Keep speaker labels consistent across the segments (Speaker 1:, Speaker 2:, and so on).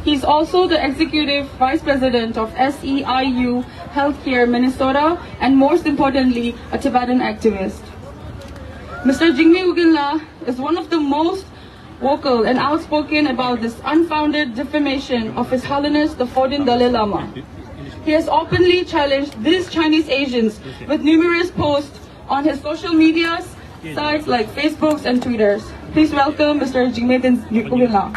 Speaker 1: He's also the Executive Vice President of SEIU Healthcare Minnesota, and most importantly, a Tibetan activist. Mr. Jigme Ugyen is one of the most vocal and outspoken about this unfounded defamation of His Holiness the 14th Dalai Lama. He has openly challenged these Chinese Asians with numerous posts on his social media sites like Facebooks and Twitters. Please welcome Mr. Jigme Ugyen.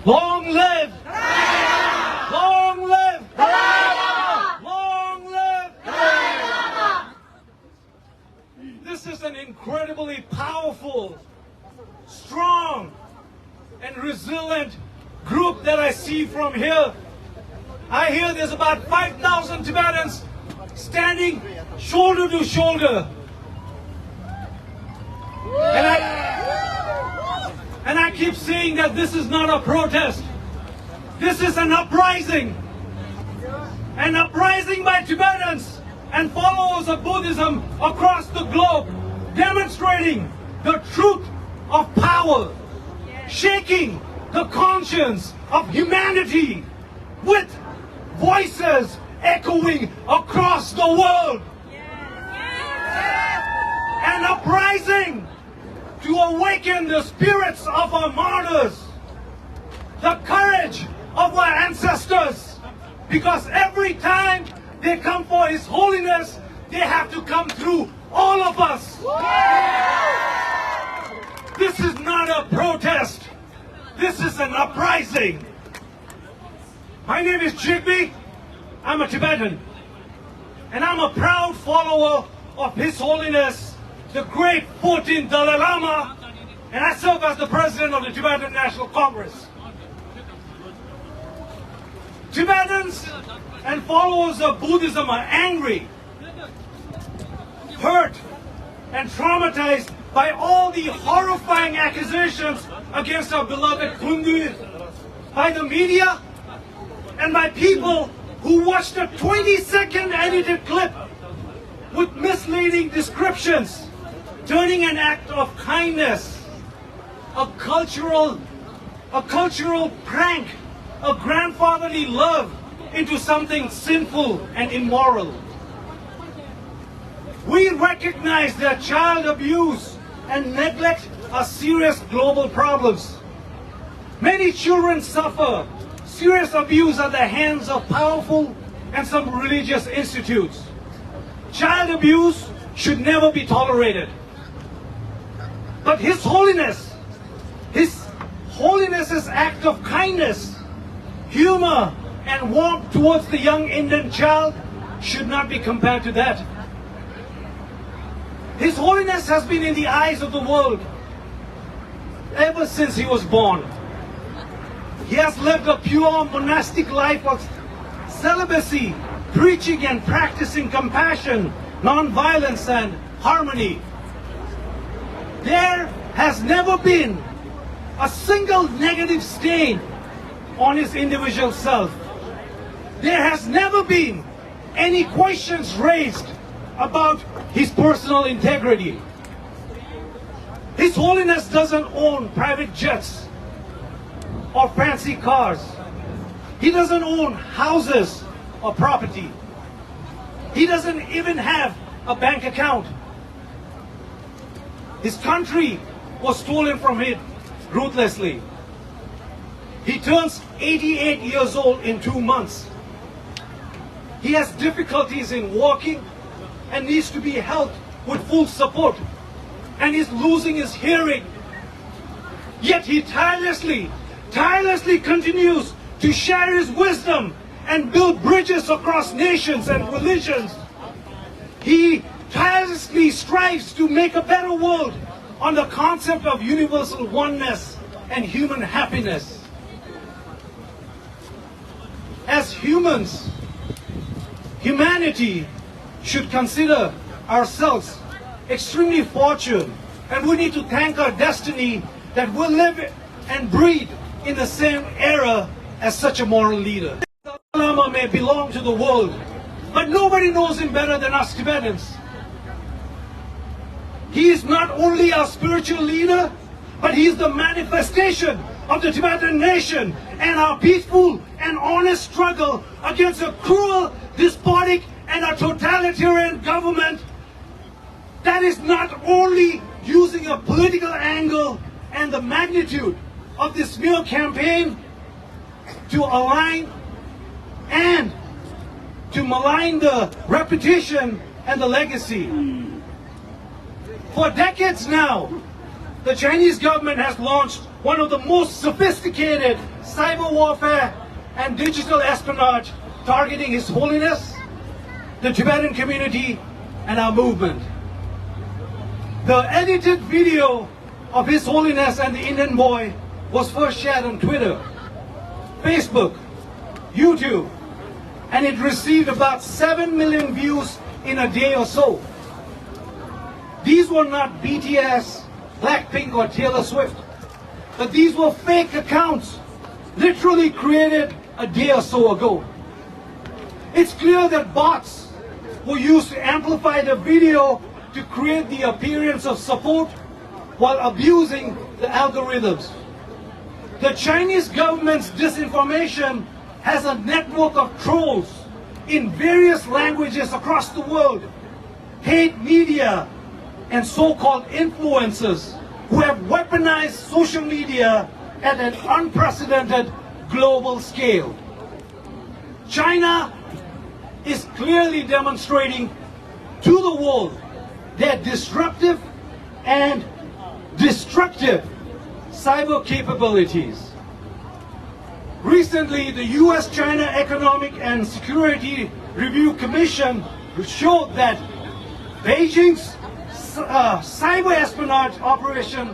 Speaker 2: Long live! Long live! Long live! This is an incredibly powerful, strong, and resilient group that I see from here. I hear there's about 5,000 Tibetans standing shoulder to shoulder. And I keep saying that this is not a protest. This is an uprising. An uprising by Tibetans and followers of Buddhism across the globe, demonstrating the truth of power, shaking the conscience of humanity with voices echoing across the world. An uprising to awaken the spirits of our martyrs, the courage of our ancestors, because every time they come for His Holiness, they have to come through all of us. This is not a protest. This is an uprising. My name is Jigme. I'm a Tibetan. And I'm a proud follower of His Holiness, the great 14th Dalai Lama, and I serve as the president of the Tibetan National Congress. Tibetans and followers of Buddhism are angry, hurt, and traumatized by all the horrifying accusations against our beloved Kundu by the media and by people who watched a 20-second edited clip with misleading descriptions, turning an act of kindness, a cultural prank, a grandfatherly love into something sinful and immoral. We recognize that child abuse and neglect are serious global problems. Many children suffer serious abuse at the hands of powerful and some religious institutes. Child abuse should never be tolerated. But His Holiness's act of kindness, humor, and warmth towards the young Indian child should not be compared to that. His Holiness has been in the eyes of the world ever since he was born. He has lived a pure monastic life of celibacy, preaching and practicing compassion, non-violence, and harmony. There has never been a single negative stain on his individual self. There has never been any questions raised about his personal integrity. His Holiness doesn't own private jets or fancy cars. He doesn't own houses or property. He doesn't even have a bank account. His country was stolen from him ruthlessly. He turns 88 years old in 2 months. He has difficulties in walking and needs to be helped with full support, and he's losing his hearing. Yet he tirelessly continues to share his wisdom and build bridges across nations and religions. He tirelessly strives to make a better world on the concept of universal oneness and human happiness. As humans, humanity should consider ourselves extremely fortunate, and we need to thank our destiny that we live and breathe in the same era as such a moral leader. The Lama may belong to the world, but nobody knows him better than us Tibetans. He is not only our spiritual leader, but he is the manifestation of the Tibetan nation and our peaceful and honest struggle against a cruel, despotic, and a totalitarian government that is not only using a political angle and the magnitude of this smear campaign to align and to malign the reputation and the legacy. For decades now, the Chinese government has launched one of the most sophisticated cyber warfare and digital espionage targeting His Holiness, the Tibetan community, and our movement. The edited video of His Holiness and the Indian boy was first shared on Twitter, Facebook, YouTube, and it received about 7 million views in a day or so. These were not BTS, Blackpink, or Taylor Swift, but these were fake accounts, literally created a day or so ago. It's clear that bots were used to amplify the video to create the appearance of support while abusing the algorithms. The Chinese government's disinformation has a network of trolls in various languages across the world, hate media, and so-called influencers who have weaponized social media at an unprecedented global scale. China is clearly demonstrating to the world their disruptive and destructive cyber capabilities. Recently, the U.S.-China Economic and Security Review Commission showed that Beijing's cyber espionage operation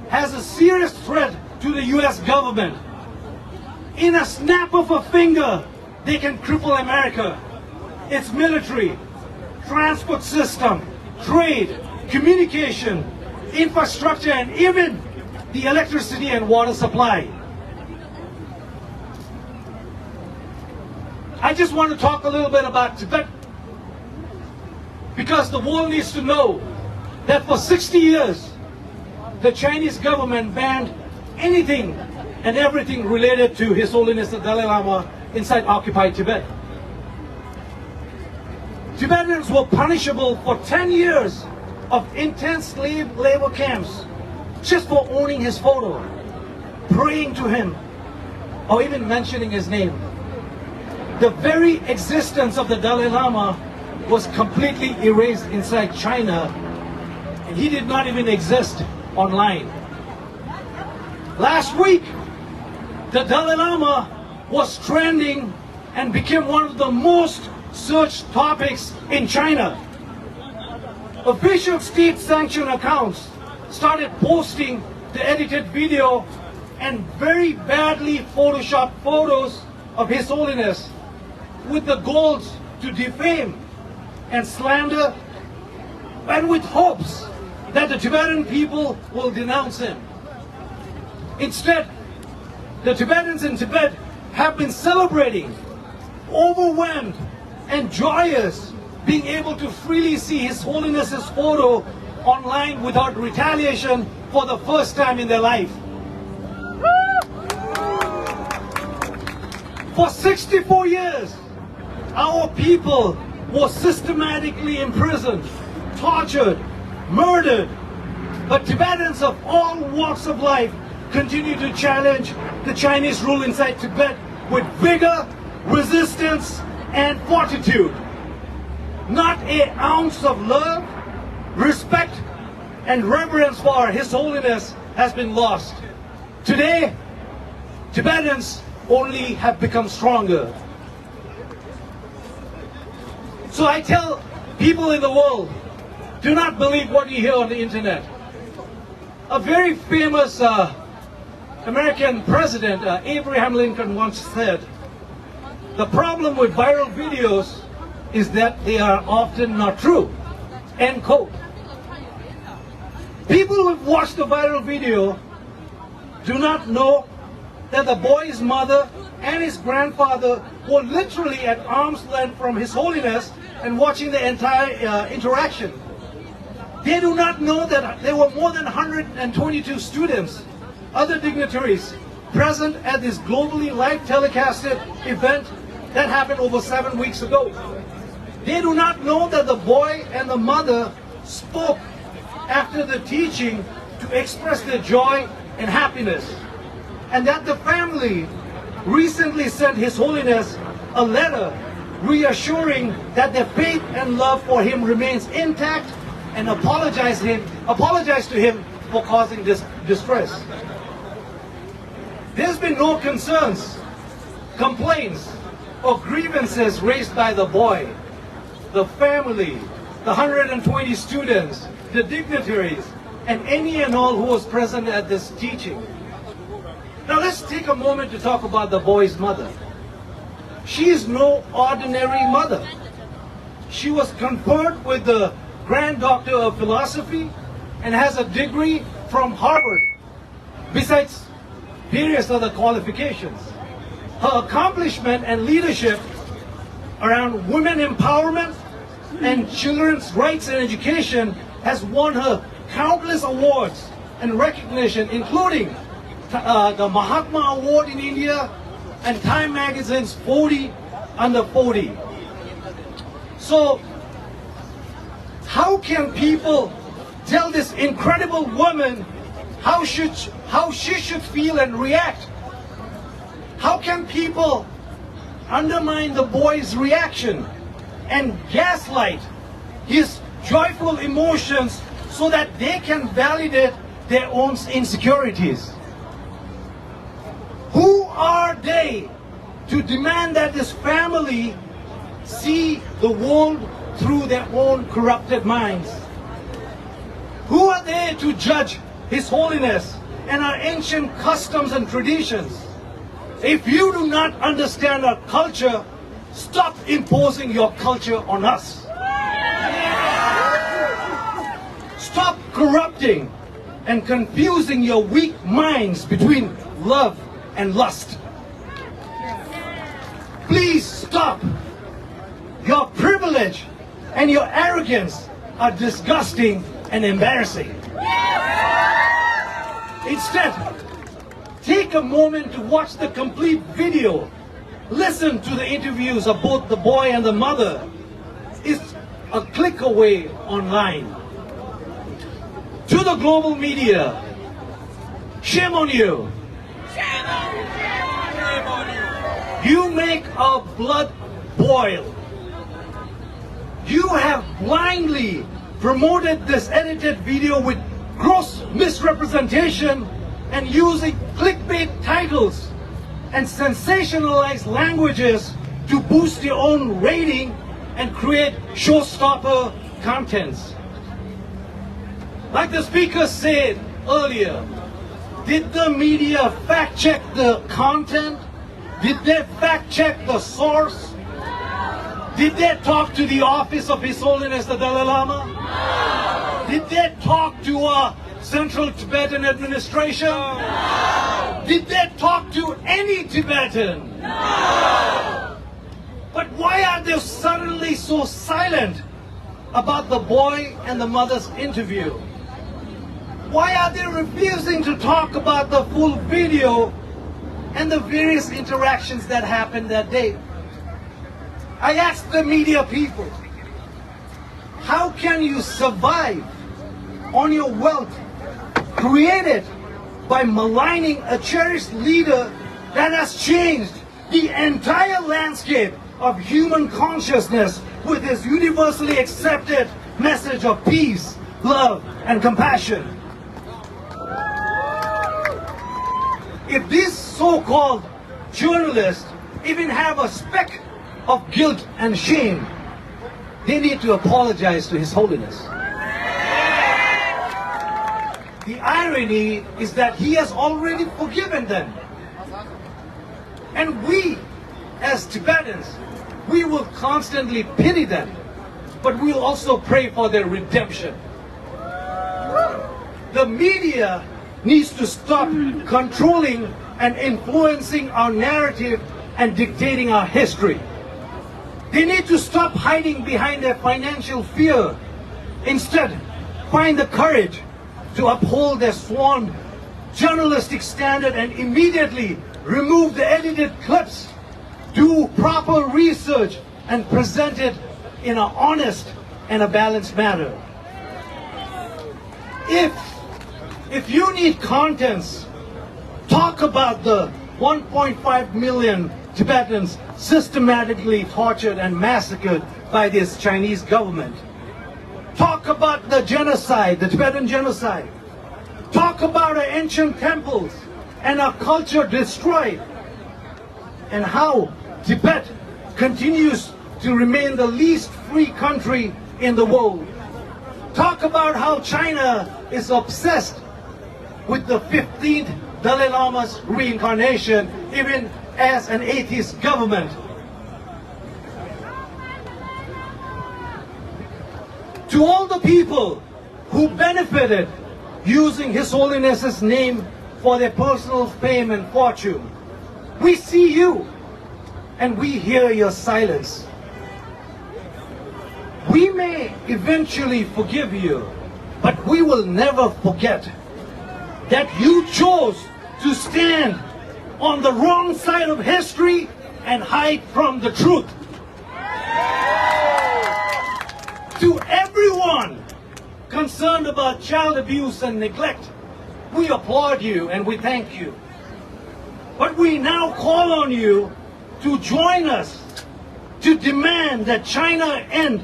Speaker 2: has a serious threat to the U.S. government. In a snap of a finger, they can cripple America, its military, transport system, trade, communication, infrastructure, and even the electricity and water supply. I just want to talk a little bit about Tibet, because the world needs to know that for 60 years, the Chinese government banned anything and everything related to His Holiness the Dalai Lama inside occupied Tibet. Tibetans were punishable for 10 years of intense slave labor camps just for owning his photo, praying to him, or even mentioning his name. The very existence of the Dalai Lama was completely erased inside China, and he did not even exist online. Last week, the Dalai Lama was trending and became one of the most searched topics in China. Official state-sanctioned accounts started posting the edited video and very badly photoshopped photos of His Holiness with the goals to defame and slander, and with hopes that the Tibetan people will denounce him. Instead, the Tibetans in Tibet have been celebrating, overwhelmed and joyous, being able to freely see His Holiness's photo online without retaliation for the first time in their life. For 64 years, our people were systematically imprisoned, tortured, murdered. But Tibetans of all walks of life continue to challenge the Chinese rule inside Tibet with vigor, resistance, and fortitude. Not an ounce of love, respect, and reverence for His Holiness has been lost. Today, Tibetans only have become stronger. So I tell people in the world, do not believe what you hear on the internet. A very famous American president, Abraham Lincoln, once said, "The problem with viral videos is that they are often not true." End quote. People who've watched the viral video do not know that the boy's mother and his grandfather were literally at arm's length from His Holiness and watching the entire interaction. They do not know that there were more than 122 students, other dignitaries, present at this globally live telecasted event that happened over 7 weeks ago. They do not know that the boy and the mother spoke after the teaching to express their joy and happiness, and that the family recently sent His Holiness a letter reassuring that their faith and love for him remains intact, and apologize to him for causing this distress. There's been no concerns, complaints, or grievances raised by the boy, the family, the 120 students, the dignitaries, and any and all who was present at this teaching. Now let's take a moment to talk about the boy's mother. She is no ordinary mother. She was conferred with the Grand Doctor of Philosophy and has a degree from Harvard, besides various other qualifications. Her accomplishment and leadership around women empowerment and children's rights and education has won her countless awards and recognition, including the Mahatma Award in India and Time Magazine's 40 Under 40. So, how can people tell this incredible woman how she should feel and react? How can people undermine the boy's reaction and gaslight his joyful emotions so that they can validate their own insecurities? Who are they to demand that this family see the world through their own corrupted minds? Who are they to judge His Holiness and our ancient customs and traditions? If you do not understand our culture, stop imposing your culture on us. Stop corrupting and confusing your weak minds between love and lust. Please stop. Your privilege and your arrogance are disgusting and embarrassing. Instead, take a moment to watch the complete video. Listen to the interviews of both the boy and the mother. It's a click away online. To the global media, shame on you. Shame on you. Shame on you. You make our blood boil. You have blindly promoted this edited video with gross misrepresentation and using clickbait titles and sensationalized languages to boost your own rating and create showstopper contents. Like the speaker said earlier, did the media fact check the content? Did they fact check the source? Did they talk to the office of His Holiness the Dalai Lama? No. Did they talk to a Central Tibetan administration? No. Did they talk to any Tibetan? No. But why are they suddenly so silent about the boy and the mother's interview? Why are they refusing to talk about the full video and the various interactions that happened that day? I asked the media people, how can you survive on your wealth created by maligning a cherished leader that has changed the entire landscape of human consciousness with his universally accepted message of peace, love, and compassion? If these so-called journalists even have a speck of guilt and shame, they need to apologize to His Holiness. the irony is that he has already forgiven them. And we, as Tibetans, we will constantly pity them, but we will also pray for their redemption. The media needs to stop controlling and influencing our narrative and dictating our history. They need to stop hiding behind their financial fear. Instead, find the courage to uphold their sworn journalistic standard and immediately remove the edited clips, do proper research, and present it in an honest and a balanced manner. If you need contents, talk about the 1.5 million Tibetans systematically tortured and massacred by this Chinese government. Talk about the genocide, the Tibetan genocide. Talk about our ancient temples and our culture destroyed, and how Tibet continues to remain the least free country in the world. Talk about how China is obsessed with the 15th Dalai Lama's reincarnation, even as an atheist government. To all the people who benefited using His Holiness's name for their personal fame and fortune, we see you and we hear your silence. We may eventually forgive you, but we will never forget that you chose to stand on the wrong side of history and hide from the truth. To everyone concerned about child abuse and neglect, we applaud you and we thank you. But we now call on you to join us to demand that China end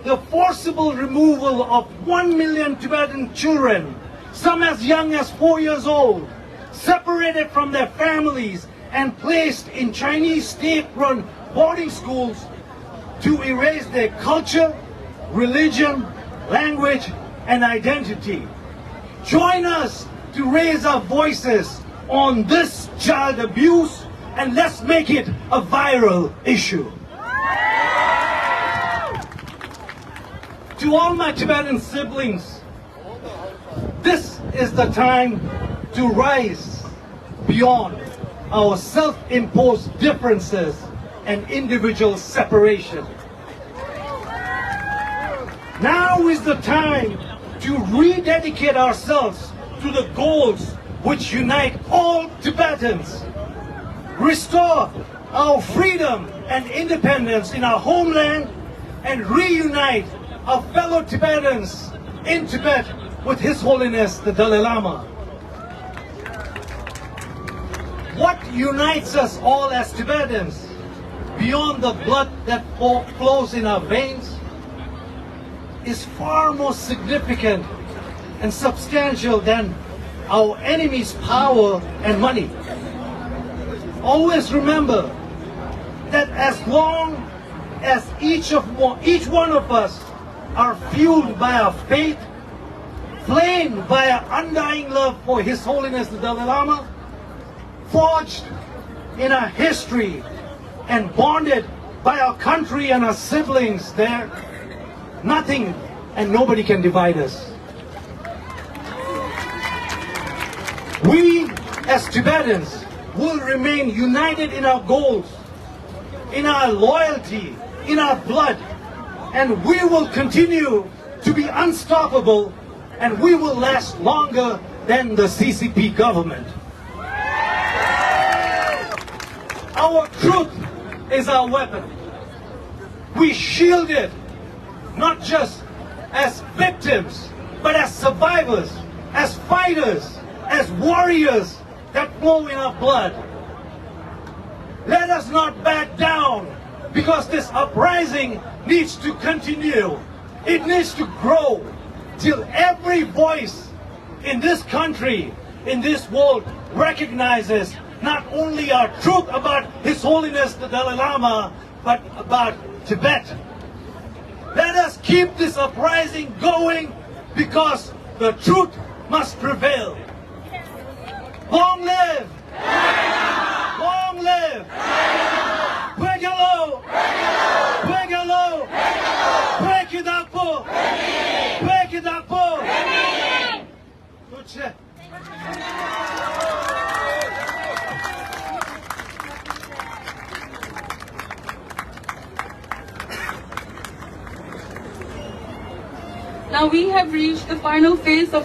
Speaker 2: the forcible removal of 1 million Tibetan children, some as young as 4 years old, separated from their families and placed in Chinese state-run boarding schools to erase their culture, religion, language, and identity. Join us to raise our voices on this child abuse, and let's make it a viral issue. To all my Tibetan siblings, this is the time to rise beyond our self-imposed differences and individual separation. Now is the time to rededicate ourselves to the goals which unite all Tibetans. Restore our freedom and independence in our homeland and reunite our fellow Tibetans in Tibet with His Holiness the Dalai Lama. What unites us all as Tibetans, beyond the blood that flows in our veins, is far more significant and substantial than our enemy's power and money. Always remember that as long as each one of us are fueled by our faith, flamed by our undying love for His Holiness the Dalai Lama, forged in our history and bonded by our country and our siblings there, nothing and nobody can divide us. We as Tibetans will remain united in our goals, in our loyalty, in our blood, and we will continue to be unstoppable, and we will last longer than the CCP government. Our truth is our weapon. We shield it not just as victims, but as survivors, as fighters, as warriors that flow in our blood. Let us not back down, because this uprising needs to continue. It needs to grow till every voice in this country, in this world, recognizes not only our truth about His Holiness the Dalai Lama, but about Tibet. Let us keep this uprising going, because the truth must prevail. Long live! Long live! Wegalo! Wegalo! Break it up! Break it up! Good.
Speaker 1: Now we have reached the final phase of